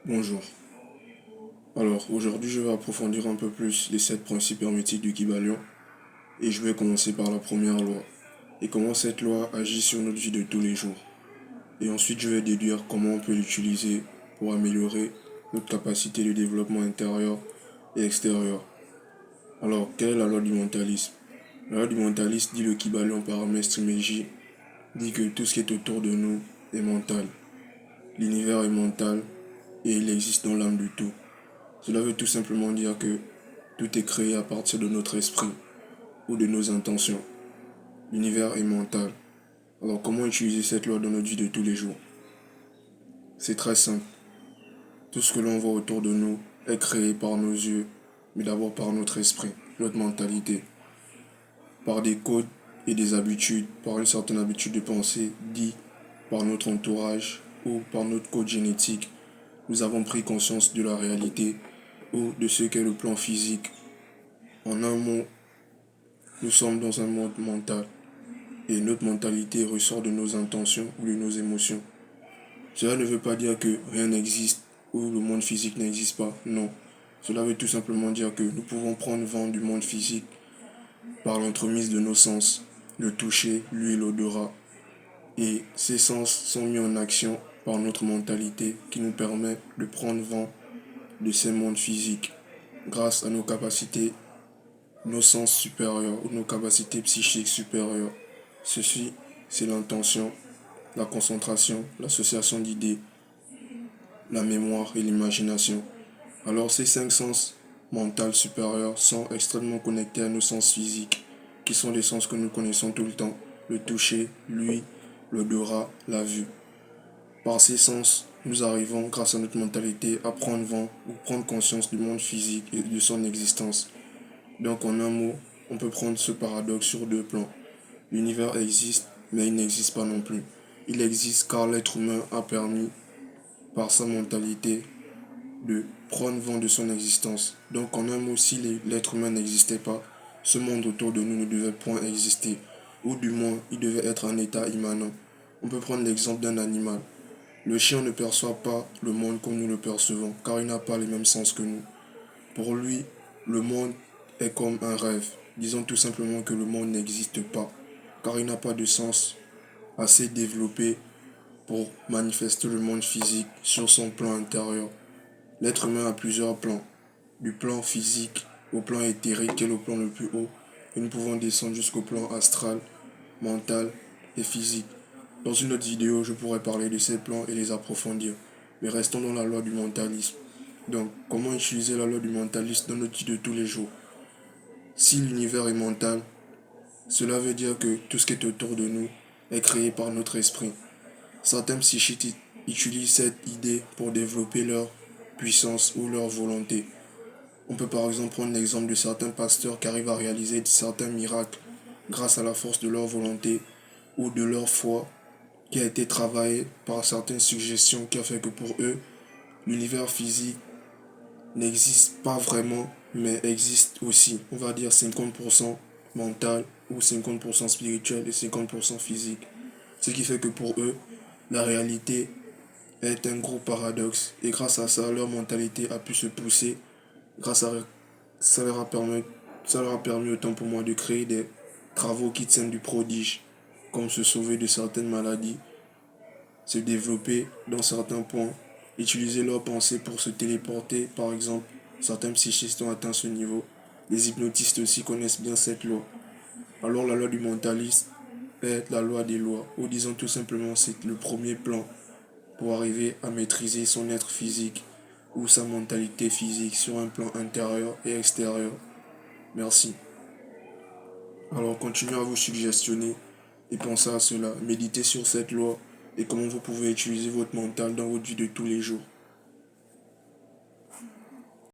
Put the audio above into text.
Bonjour. Alors, aujourd'hui, je vais approfondir un peu plus les 7 principes hermétiques du Kybalion et je vais commencer par la première loi et comment cette loi agit sur notre vie de tous les jours. Et ensuite, je vais déduire comment on peut l'utiliser pour améliorer notre capacité de développement intérieur et extérieur. Alors, quelle est la loi du mentalisme? La loi du mentalisme, dit le Kybalion par Maître Meiji, dit que tout ce qui est autour de nous est mental. L'univers est mental et il existe dans l'âme du tout. Cela veut tout simplement dire que tout est créé à partir de notre esprit ou de nos intentions. L'univers est mental. Alors comment utiliser cette loi dans notre vie de tous les jours? C'est très simple. Tout ce que l'on voit autour de nous est créé par nos yeux, mais d'abord par notre esprit, notre mentalité, par des codes et des habitudes, par une certaine habitude de pensée, dit par notre entourage ou par notre code génétique. Nous avons pris conscience de la réalité ou de ce qu'est le plan physique. En un mot, nous sommes dans un monde mental et notre mentalité ressort de nos intentions ou de nos émotions. Cela ne veut pas dire que rien n'existe ou le monde physique n'existe pas, non. Cela veut tout simplement dire que nous pouvons prendre vent du monde physique par l'entremise de nos sens, le toucher, l'huile, l'odorat. Et ces sens sont mis en action par notre mentalité qui nous permet de prendre vent de ces mondes physiques grâce à nos capacités, nos sens supérieurs ou nos capacités psychiques supérieures. Ceci, c'est l'intention, la concentration, l'association d'idées, la mémoire et l'imagination. Alors ces 5 sens mentaux supérieurs sont extrêmement connectés à nos sens physiques, qui sont les sens que nous connaissons tout le temps, le toucher, l'ouïe, l'odorat, la vue. Par ces sens, nous arrivons, grâce à notre mentalité, à prendre vent ou prendre conscience du monde physique et de son existence. Donc en un mot, on peut prendre ce paradoxe sur 2 plans. L'univers existe, mais il n'existe pas non plus. Il existe car l'être humain a permis, par sa mentalité, de prendre vent de son existence. Donc en un mot, si l'être humain n'existait pas, ce monde autour de nous ne devait point exister. Ou du moins, il devait être un état immanent. On peut prendre l'exemple d'un animal. Le chien ne perçoit pas le monde comme nous le percevons, car il n'a pas les mêmes sens que nous. Pour lui, le monde est comme un rêve. Disons tout simplement que le monde n'existe pas, car il n'a pas de sens assez développé pour manifester le monde physique sur son plan intérieur. L'être humain a plusieurs plans, du plan physique au plan éthérique qui est le plan le plus haut, et nous pouvons descendre jusqu'au plan astral, mental et physique. Dans une autre vidéo, je pourrais parler de ces plans et les approfondir, mais restons dans la loi du mentalisme. Donc, comment utiliser la loi du mentalisme dans notre vie de tous les jours? Si l'univers est mental, cela veut dire que tout ce qui est autour de nous est créé par notre esprit. Certains psychiques utilisent cette idée pour développer leur puissance ou leur volonté. On peut par exemple prendre l'exemple de certains pasteurs qui arrivent à réaliser certains miracles grâce à la force de leur volonté ou de leur foi qui a été travaillée par certaines suggestions qui a fait que pour eux, l'univers physique n'existe pas vraiment, mais existe aussi. On va dire 50% mental ou 50% spirituel et 50% physique. Ce qui fait que pour eux, la réalité est un gros paradoxe. Et grâce à ça, leur mentalité a pu se pousser. Grâce à ça ça leur a permis autant pour moi de créer des travaux qui tiennent du prodige, comme se sauver de certaines maladies, se développer dans certains points, utiliser leurs pensées pour se téléporter, par exemple. Certains psychistes ont atteint ce niveau. Les hypnotistes aussi connaissent bien cette loi. Alors la loi du mentalisme est la loi des lois, ou disons tout simplement c'est le premier plan pour arriver à maîtriser son être physique ou sa mentalité physique sur un plan intérieur et extérieur. Merci. Alors continuez à vous suggestionner et pensez à cela. Méditez sur cette loi et comment vous pouvez utiliser votre mental dans votre vie de tous les jours.